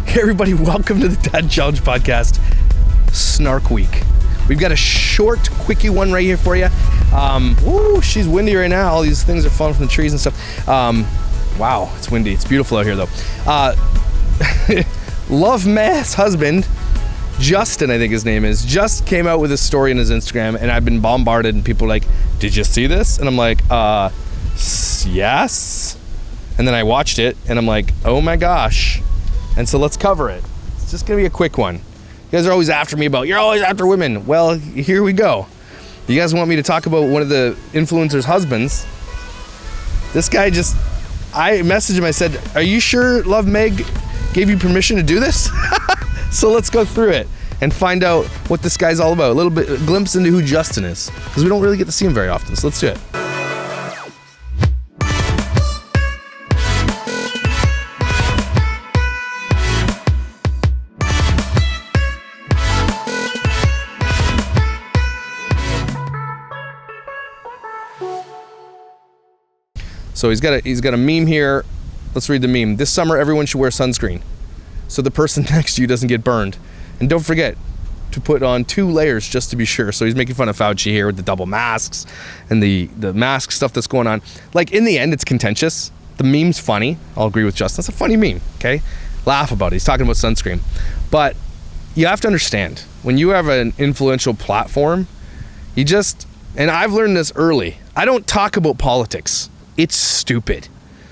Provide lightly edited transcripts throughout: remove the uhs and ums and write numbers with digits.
Hey everybody, welcome to the Dad Challenge Podcast, Snark Week. We've got a short, quickie one right here for you. She's windy right now. All these things are falling from the trees and stuff. Wow, it's windy. It's beautiful out here though. LoveMeg's husband, Justin, I think his name is, just came out with a story on his Instagram, and I've been bombarded, and people are like, did you see this? And I'm like, yes. And then I watched it, and I'm like, oh my gosh. And so let's cover it. It's just gonna be a quick one. You guys are always after me about, you're always after women. Well, here we go. You guys want me to talk about one of the influencers' husbands? This guy I messaged him, I said, are you sure LoveMeg gave you permission to do this? So let's go through it and find out what this guy's all about. A little bit, a glimpse into who Justin is, because we don't really get to see him very often. So let's do it. So he's got a meme here. Let's read the meme. This summer, everyone should wear sunscreen so the person next to you doesn't get burned. And don't forget to put on 2 layers just to be sure. So he's making fun of Fauci here with the double masks and the mask stuff that's going on. Like, in the end, it's contentious. The meme's funny. I'll agree with Justin. It's a funny meme, okay? Laugh about it. He's talking about sunscreen. But you have to understand, when you have an influential platform, and I've learned this early, I don't talk about politics. It's stupid.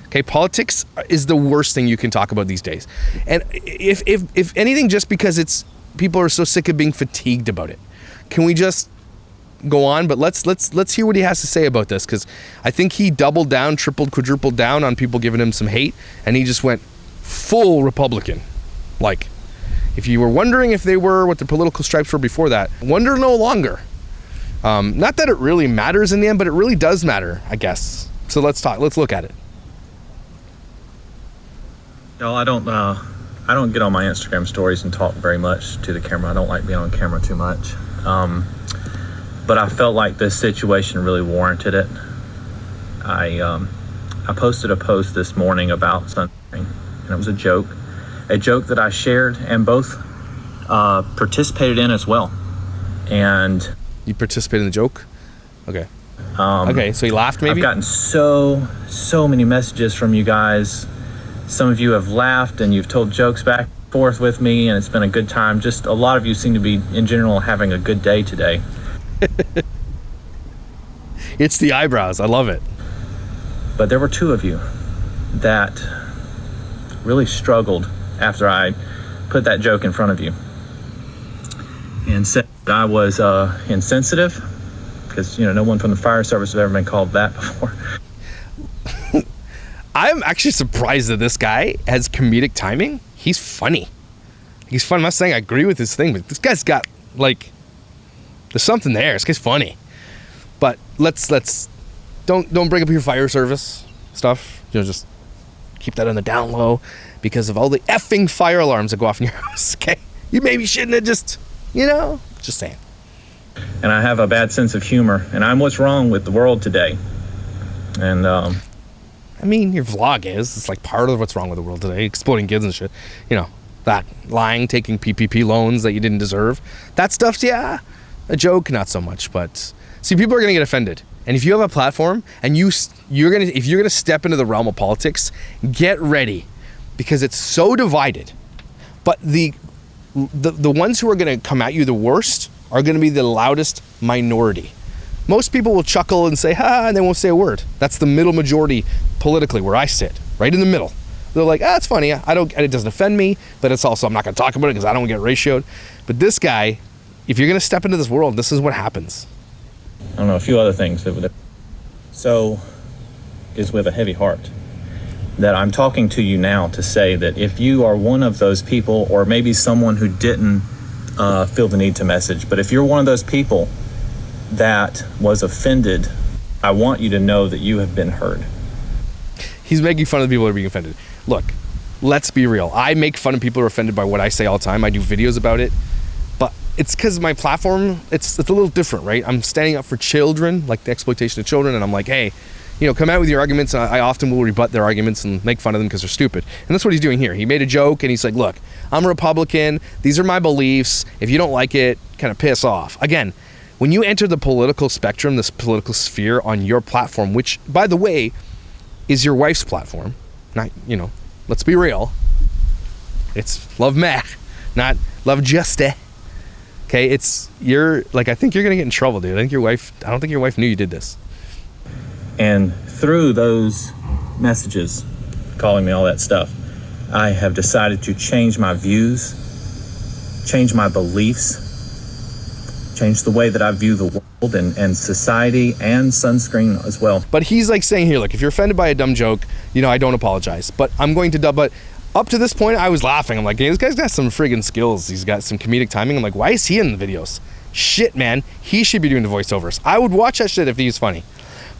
Okay, politics is the worst thing you can talk about these days. And if anything, just because people are so sick of being fatigued about it. Can we just go on? But let's hear what he has to say about this, because I think he doubled down, tripled, quadrupled down on people giving him some hate, and he just went full Republican. Like, if you were wondering if they were what their political stripes were before that, wonder no longer. Not that it really matters in the end, but it really does matter, I guess. So let's talk. Let's look at it. No, I don't get on my Instagram stories and talk very much to the camera. I don't like being on camera too much. But I felt like this situation really warranted it. I posted a post this morning about sunscreen, and it was a joke that I shared and both participated in as well. And you participated in the joke? Okay. Okay, so you laughed maybe? I've gotten so many messages from you guys. Some of you have laughed and you've told jokes back and forth with me, and it's been a good time. Just a lot of you seem to be, in general, having a good day today. It's the eyebrows. I love it. But there were 2 of you that really struggled after I put that joke in front of you and said that I was insensitive, because no one from the fire service has ever been called that before. I'm actually surprised that this guy has comedic timing. He's funny. He's fun. I'm not saying I agree with his thing, but this guy's got, like, there's something there. This guy's funny. But let's don't bring up your fire service stuff. Just keep that on the down low, because of all the effing fire alarms that go off in your house. Okay, you maybe shouldn't have just saying. And I have a bad sense of humor, and I'm what's wrong with the world today. And I mean, your vlog it's like part of what's wrong with the world today, exploding kids and shit. That lying, taking PPP loans that you didn't deserve. That stuff's, yeah, a joke, not so much. But see, people are gonna get offended. And if you have a platform and if you're gonna step into the realm of politics, get ready, because it's so divided. But the ones who are gonna come at you the worst are gonna be the loudest minority. Most people will chuckle and say, ha, and they won't say a word. That's the middle majority politically, where I sit, right in the middle. They're like, it's funny. It doesn't offend me, but it's also, I'm not gonna talk about it because I don't get ratioed. But this guy, if you're gonna step into this world, this is what happens. I don't know, a few other things. So is with a heavy heart that I'm talking to you now to say that if you are one of those people, or maybe someone who didn't feel the need to message, but if you're one of those people that was offended, I want you to know that you have been heard. He's making fun of the people that are being offended. Look, let's be real. I make fun of people who are offended by what I say all the time. I do videos about it. But it's because my platform, it's a little different, right? I'm standing up for children, like the exploitation of children, and I'm like, hey, come out with your arguments, and I often will rebut their arguments and make fun of them because they're stupid. And that's what he's doing here. He made a joke and he's like, look, I'm a Republican. These are my beliefs. If you don't like it, kind of piss off. Again, when you enter the political spectrum, this political sphere on your platform, which, by the way, is your wife's platform, not, let's be real. It's LoveMeg, not Love Juste. Okay, I think you're gonna get in trouble, dude. I don't think your wife knew you did this. And through those messages, calling me all that stuff, I have decided to change my views, change my beliefs, change the way that I view the world and society and sunscreen as well. But he's like saying here, look, if you're offended by a dumb joke, I don't apologize. But I'm going to but up to this point, I was laughing. I'm like, hey, this guy's got some friggin' skills. He's got some comedic timing. I'm like, why is he in the videos? Shit, man. He should be doing the voiceovers. I would watch that shit if he was funny.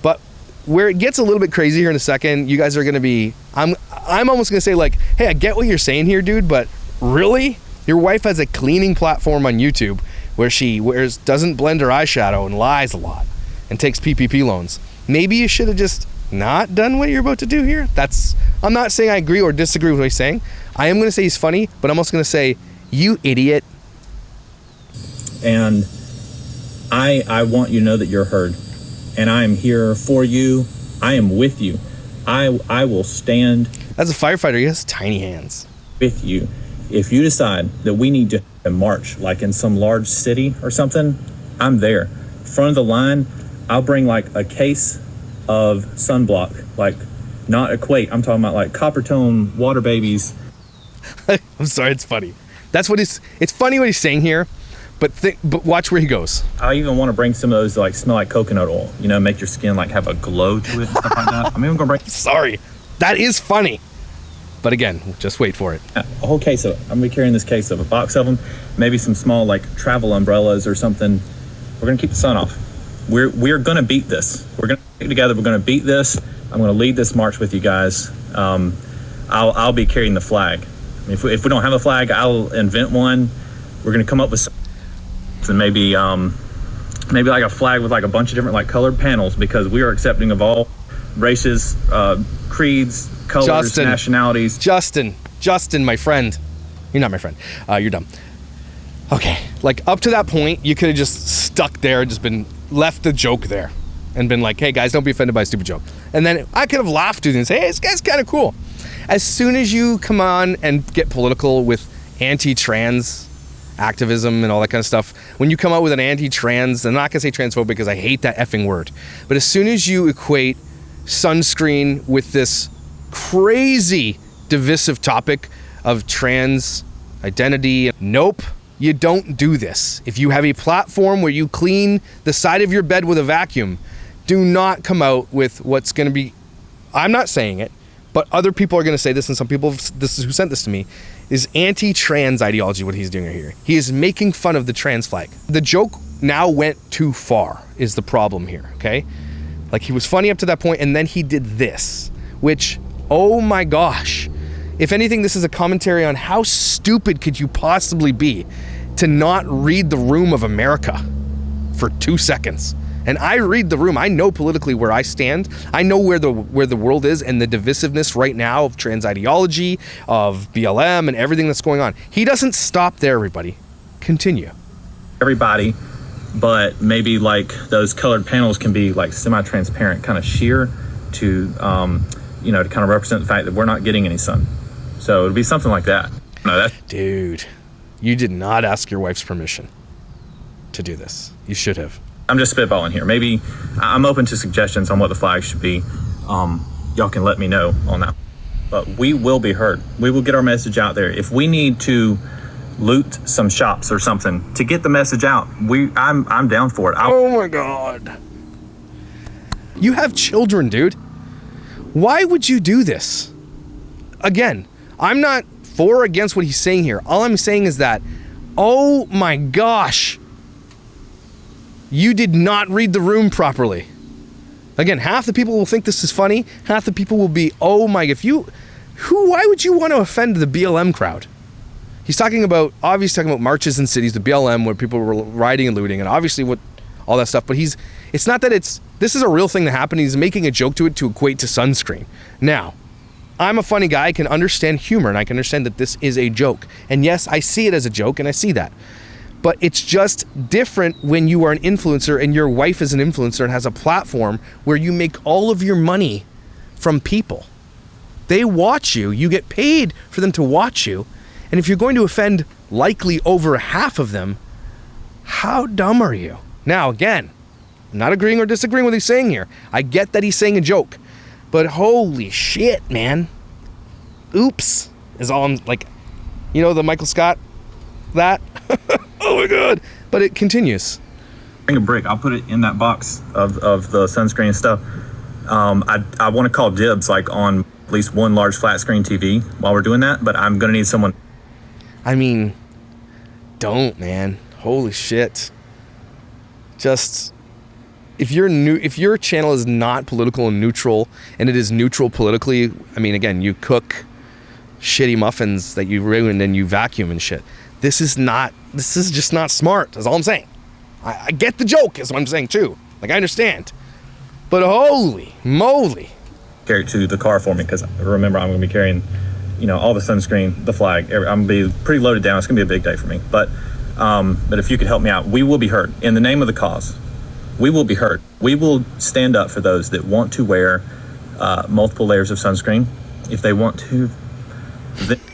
But where it gets a little bit crazy here in a second, you guys are gonna be, I'm almost gonna say like, hey, I get what you're saying here, dude, but really? Your wife has a cleaning platform on YouTube where she doesn't blend her eyeshadow and lies a lot and takes PPP loans. Maybe you should have just not done what you're about to do here. I'm not saying I agree or disagree with what he's saying. I am gonna say he's funny, but I'm also gonna say, you idiot. And I want you to know that you're heard. And I am here for you. I am with you. I will stand. As a firefighter, he has tiny hands. With you. If you decide that we need to march, like in some large city or something, I'm there. Front of the line, I'll bring like a case of sunblock, like not Equate. I'm talking about like copper tone water babies. I'm sorry, it's funny. It's funny what he's saying here. But watch where he goes. I even want to bring some of those that like smell like coconut oil, make your skin like have a glow to it and stuff like that. I'm even gonna bring. Sorry, that is funny. But again, just wait for it. A whole case of. I'm gonna be carrying this case of a box of them, maybe some small like travel umbrellas or something. We're gonna keep the sun off. We're gonna beat this. We're gonna stick together. We're gonna beat this. I'm gonna lead this march with you guys. I'll be carrying the flag. If we don't have a flag, I'll invent one. We're gonna come up with some. And maybe like a flag with like a bunch of different like colored panels, because we are accepting of all races, creeds, colors, nationalities. Justin, my friend. You're not my friend. You're dumb. Okay, like up to that point, you could have just stuck there, just been left the joke there, and been like, hey guys, don't be offended by a stupid joke. And then I could have laughed at it and say, hey, this guy's kind of cool. As soon as you come on and get political with anti-trans activism and all that kind of stuff, when you come out with an anti-trans, I'm not gonna say transphobic because I hate that effing word, but as soon as you equate sunscreen with this crazy divisive topic of trans identity, nope, you don't do this. If you have a platform where you clean the side of your bed with a vacuum, do not come out with what's gonna be, I'm not saying it, but other people are gonna say this, and some people, this is who sent this to me, is anti-trans ideology, what he's doing right here. He is making fun of the trans flag. The joke now went too far, is the problem here, okay? Like, he was funny up to that point, and then he did this, which, oh my gosh. If anything, this is a commentary on how stupid could you possibly be to not read the room of America for 2 seconds. And I read the room. I know politically where I stand. I know where the world is and the divisiveness right now of trans ideology, of BLM and everything that's going on. He doesn't stop there, everybody. Continue. Everybody, but maybe like those colored panels can be like semi-transparent, kind of sheer to, to kind of represent the fact that we're not getting any sun. So it'd be something like that. No, Dude, you did not ask your wife's permission to do this. You should have. I'm just spitballing here. Maybe I'm open to suggestions on what the flag should be. Y'all can let me know on that. But we will be heard. We will get our message out there. If we need to loot some shops or something to get the message out, I'm down for it. Oh my God. You have children, dude. Why would you do this? Again, I'm not for or against what he's saying here. All I'm saying is that, oh my gosh, you did not read the room properly. Again, half the people will think this is funny. Half the people will be, oh my, why would you want to offend the BLM crowd? He's talking about, obviously talking about marches in cities, the BLM, where people were rioting and looting, and obviously what all that stuff. But it's not that this is a real thing that happened. He's making a joke to it to equate to sunscreen. Now, I'm a funny guy. I can understand humor, and I can understand that this is a joke. And yes, I see it as a joke, and I see that. But it's just different when you are an influencer and your wife is an influencer and has a platform where you make all of your money from people. They watch you. You get paid for them to watch you. And if you're going to offend likely over half of them, how dumb are you? Now, again, I'm not agreeing or disagreeing with what he's saying here. I get that he's saying a joke. But holy shit, man. Oops is all I'm like, the Michael Scott, that. Oh my God. But it continues. Bring a brick. I'll put it in that box of the sunscreen and stuff. I want to call dibs like on at least one large flat screen TV while we're doing that, but I'm going to need someone. I mean, don't, man. Holy shit. Just, if your channel is not political and neutral, and it is neutral politically, I mean, again, you cook shitty muffins that you ruin and you vacuum and shit. This is just not smart. That's all I'm saying. I get the joke, is what I'm saying too. Like, I understand. But holy moly. Carry it to the car for me, because remember, I'm going to be carrying, all the sunscreen, the flag. I'm going to be pretty loaded down. It's going to be a big day for me. But if you could help me out, we will be heard. In the name of the cause, we will be heard. We will stand up for those that want to wear multiple layers of sunscreen. If they want to.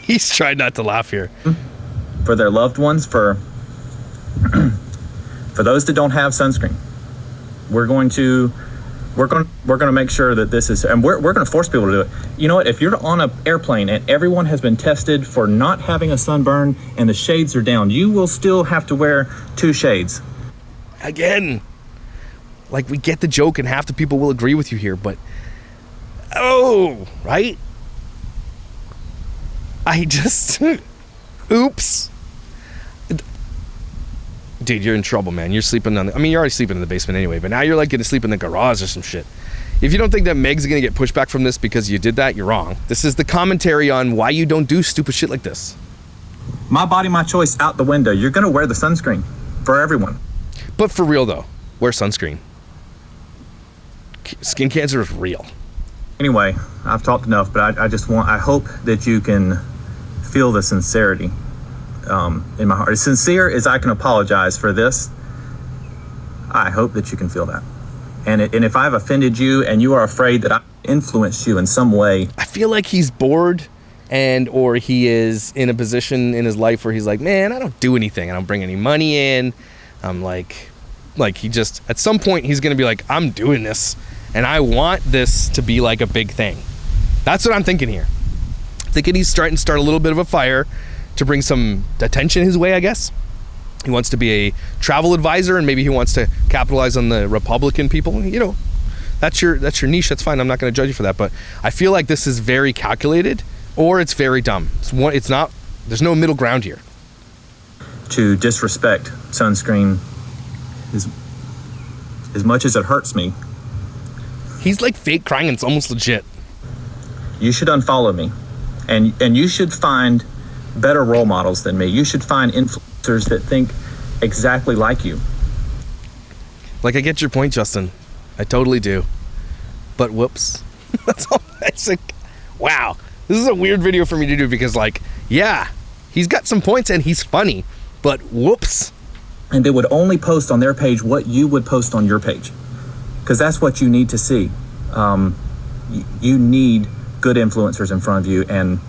He's trying not to laugh here. For their loved ones, for those that don't have sunscreen, we're going to make sure that this is, and we're going to force people to do it. You know what? If you're on an airplane and everyone has been tested for not having a sunburn and the shades are down, you will still have to wear 2 shades. Again, like, we get the joke and half the people will agree with you here, but right? I just oops. Dude, you're in trouble, man. You're sleeping you're already sleeping in the basement anyway, but now you're like going to sleep in the garage or some shit. If you don't think that Meg's going to get pushback from this because you did that, you're wrong. This is the commentary on why you don't do stupid shit like this. My body, my choice out the window. You're going to wear the sunscreen for everyone. But for real though, wear sunscreen. Skin cancer is real. Anyway, I've talked enough, but I hope that you can feel the sincerity in my heart. As sincere as I can apologize for this, I hope that you can feel that. And if I've offended you and you are afraid that I influenced you in some way. I feel like he's bored or he is in a position in his life where he's like, man, I don't do anything. I don't bring any money in. I'm like he just, at some point he's going to be like, I'm doing this and I want this to be like a big thing. That's what I'm thinking here. Thinking he's starting to start a little bit of a fire to bring some attention his way, I guess. He wants to be a travel advisor, and maybe he wants to capitalize on the Republican people. That's your niche. That's fine. I'm not going to judge you for that. But I feel like this is very calculated, or it's very dumb. It's not. There's no middle ground here. To disrespect sunscreen is as much as it hurts me. He's like fake crying, and it's almost legit. You should unfollow me, and you should find better role models than me. You should find influencers that think exactly like you. Like, I get your point, Justin. I totally do. But whoops. That's all. It's like, wow. This is a weird video for me to do because, like, yeah, he's got some points and he's funny, but whoops. And they would only post on their page what you would post on your page, because that's what you need to see. You need good influencers in front of you, and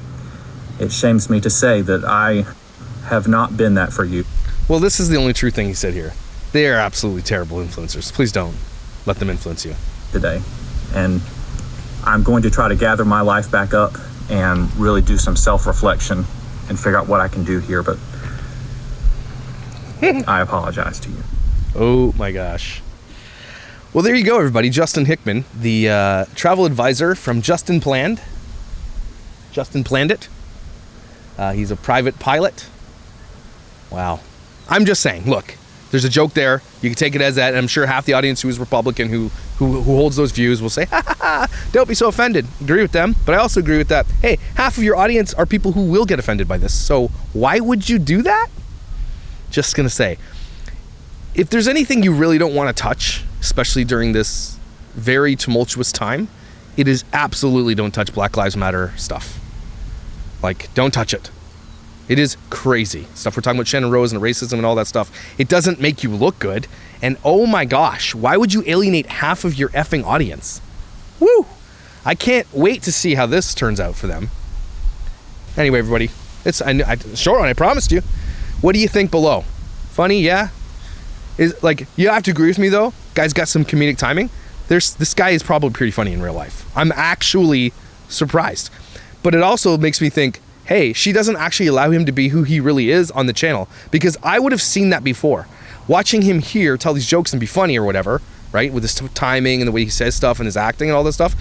it shames me to say that I have not been that for you. Well, this is the only true thing he said here. They are absolutely terrible influencers. Please don't let them influence you. Today. And I'm going to try to gather my life back up and really do some self-reflection and figure out what I can do here, but I apologize to you. Oh my gosh. Well, there you go, everybody. Justin Hickman, the travel advisor from Justin Planned. Justin Planned It. He's a private pilot. Wow. I'm just saying, look, there's a joke there. You can take it as that. And I'm sure half the audience who is Republican, who holds those views, will say, ha ha ha, don't be so offended. Agree with them. But I also agree with that. Hey, half of your audience are people who will get offended by this. So why would you do that? Just gonna say, if there's anything you really don't want to touch, especially during this very tumultuous time, it is absolutely don't touch Black Lives Matter stuff. Like, don't touch it. It is crazy stuff. We're talking about Shannon Rose and racism and all that stuff. It doesn't make you look good. And oh my gosh, why would you alienate half of your effing audience? Woo! I can't wait to see how this turns out for them. Anyway, everybody, it's short one, I promised you. What do you think below? Funny, yeah? Is like, you have to agree with me though. Guy's got some comedic timing. This guy is probably pretty funny in real life. I'm actually surprised. But it also makes me think, hey, she doesn't actually allow him to be who he really is on the channel, because I would have seen that before. Watching him here tell these jokes and be funny or whatever, right? With his timing and the way he says stuff and his acting and all this stuff,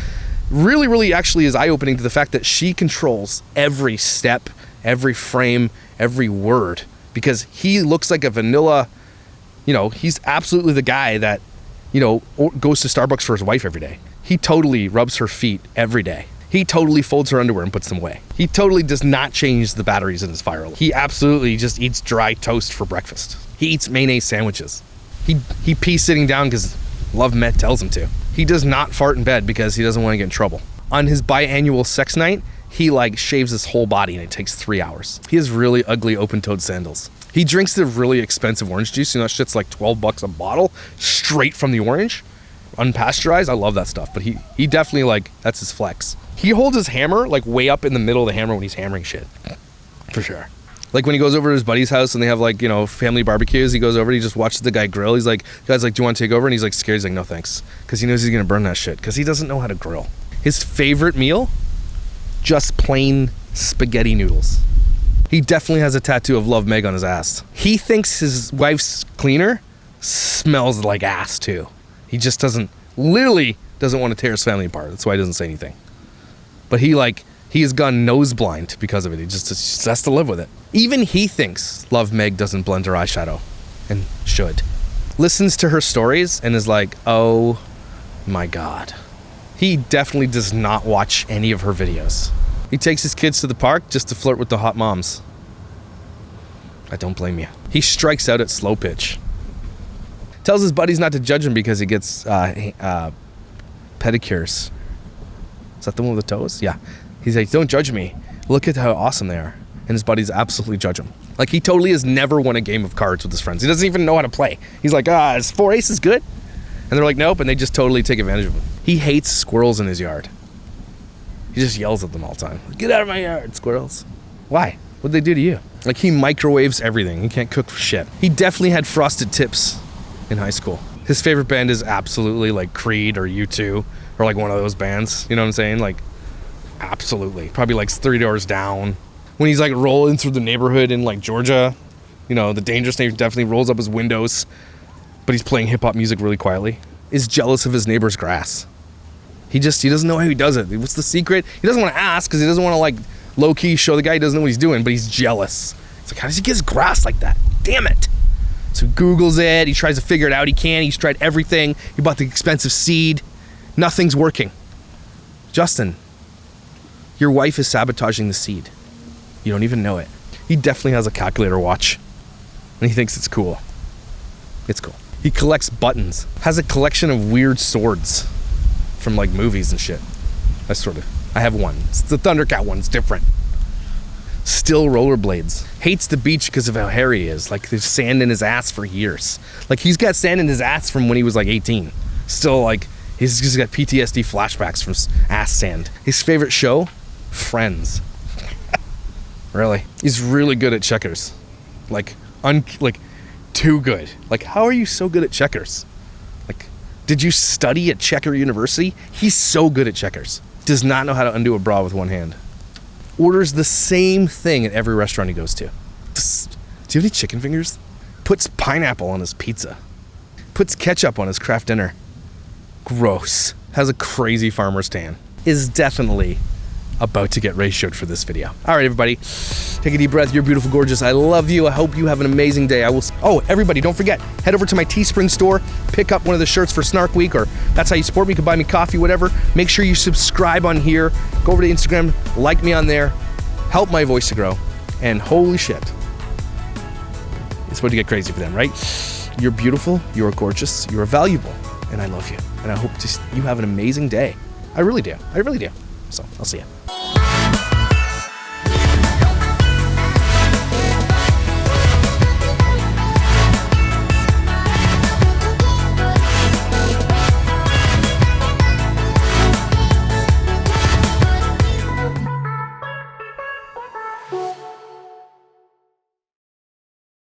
really actually is eye-opening to the fact that she controls every step, every frame, every word, because he looks like a vanilla, you know, he's absolutely the guy that, you know, goes to Starbucks for his wife every day. He totally rubs her feet every day. He totally folds her underwear and puts them away. He totally does not change the batteries in his fire. He absolutely just eats dry toast for breakfast. He eats mayonnaise sandwiches. He pees sitting down because LoveMeg's tells him to. He does not fart in bed because he doesn't want to get in trouble. On his biannual sex night, he like shaves his whole body and it takes 3 hours. He has really ugly open-toed sandals. He drinks the really expensive orange juice. You know, that shit's like $12 a bottle, straight from the orange, unpasteurized. I love that stuff, but he definitely, like, that's his flex. He holds his hammer like way up in the middle of the hammer when he's hammering shit, for sure. Like when he goes over to his buddy's house and they have like, you know, family barbecues, he goes over, he just watches the guy grill. He's like, guy's like, do you want to take over? And he's like scared. He's like, no thanks, because he knows he's gonna burn that shit, because he doesn't know how to grill. His favorite meal, just plain spaghetti noodles. He definitely has a tattoo of LoveMeg on his ass. He thinks his wife's cleaner smells like ass too. He just literally doesn't want to tear his family apart. That's why he doesn't say anything. But he has gone nose blind because of it. He just has to live with it. Even he thinks LoveMeg doesn't blend her eyeshadow, and should. Listens to her stories and is like, oh my God. He definitely does not watch any of her videos. He takes his kids to the park just to flirt with the hot moms. I don't blame you. He strikes out at slow pitch. Tells his buddies not to judge him because he gets pedicures. Is that the one with the toes? Yeah. He's like, don't judge me. Look at how awesome they are. And his buddies absolutely judge him. Like, he totally has never won a game of cards with his friends. He doesn't even know how to play. He's like, is 4 aces good? And they're like, nope. And they just totally take advantage of him. He hates squirrels in his yard. He just yells at them all the time. Get out of my yard, squirrels. Why? What'd they do to you? Like, he microwaves everything. He can't cook for shit. He definitely had frosted tips in high school. His favorite band is absolutely like Creed or U2 or like one of those bands. You know what I'm saying? Like, absolutely. Probably like 3 Doors Down. When he's like rolling through the neighborhood in like Georgia, you know, the dangerous neighbor definitely rolls up his windows, but he's playing hip hop music really quietly. Is jealous of his neighbor's grass. He doesn't know how he does it. What's the secret? He doesn't want to ask because he doesn't want to like low-key show the guy he doesn't know what he's doing, but he's jealous. It's like, how does he get his grass like that? Damn it. So he Googles it. He tries to figure it out. He can't. He's tried everything. He bought the expensive seed. Nothing's working. Justin, your wife is sabotaging the seed. You don't even know it. He definitely has a calculator watch, and he thinks it's cool. It's cool. He collects buttons. Has a collection of weird swords from like movies and shit. I have one. It's the Thundercat one. It's different. Still rollerblades. Hates the beach because of how hairy he is. Like, there's sand in his ass for years. Like, he's got sand in his ass from when he was like 18. Still, like, he's just got PTSD flashbacks from ass sand. His favorite show? Friends. Really? He's really good at checkers. Like, too good. Like, how are you so good at checkers? Like, did you study at Checker University? He's so good at checkers. Does not know how to undo a bra with one hand. Orders the same thing at every restaurant he goes to. Do you have any chicken fingers? Puts pineapple on his pizza. Puts ketchup on his Kraft dinner. Gross. Has a crazy farmer's tan. Is definitely about to get ratioed for this video. All right, everybody, take a deep breath. You're beautiful, gorgeous. I love you. I hope you have an amazing day. Oh, everybody, don't forget, head over to my Teespring store, pick up one of the shirts for Snark Week, or that's how you support me. You can buy me coffee, whatever. Make sure you subscribe on here. Go over to Instagram, like me on there. Help my voice to grow. And holy shit, it's about to get crazy for them, right? You're beautiful, you're gorgeous, you're valuable, and I love you. And I hope you have an amazing day. I really do. So, I'll see you.